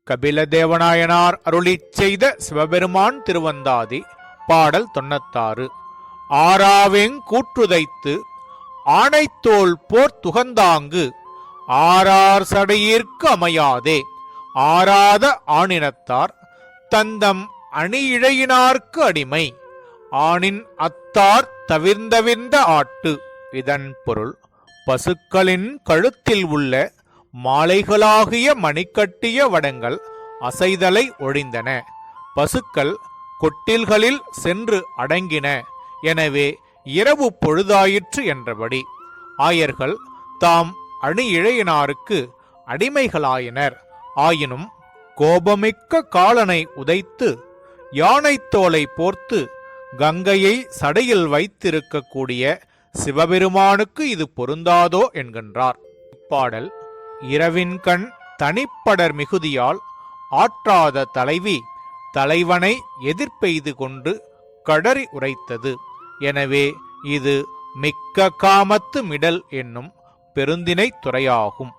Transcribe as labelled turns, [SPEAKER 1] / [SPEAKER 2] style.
[SPEAKER 1] கபிலதேவநாயனார் அருளிச் செய்த சிவபெருமான் திருவந்தாதி. பாடல் 96. ஆராவெங் கூற்றுதைத்து ஆனைத்தோள் போர் துகந்தாங்கு ஆரார் சடையிற்கு அமையாதே ஆராத ஆணினத்தார் தந்தம் அணியிழையினார்க்கு அடிமை ஆணின் அத்தார் தவிர்ந்தவிர்ந்த ஆட்டு. இதன் பொருள், பசுக்களின் கழுத்தில் உள்ள மாலைகளாகிய மணிக்கட்டிய வடங்கள் அசைதலை ஒழிந்தன. பசுக்கள் கொட்டில்களில் சென்று அடங்கின. எனவே இரவு பொழுதாயிற்று என்றபடி ஆயர்கள் தாம் அணி இழையினாருக்கு அடிமைகளாயினர். ஆயினும் கோபமிக்க காலனை உதைத்து யானைத்தோலை போர்த்து கங்கையை சடையில் வைத்திருக்கக்கூடிய சிவபெருமானுக்கு இது பொருந்தாதோ என்கின்றார். இப்பாடல், இரவின் கண் தனிப்படர் மிகுதியால் ஆற்றாத தலைவி தலைவனை எதிர்ப்பெய்து கொண்டு கடறி உரைத்தது. எனவே இது மிக்க காமத்து மிடல் என்னும் பெருந்திணை துறையாகும்.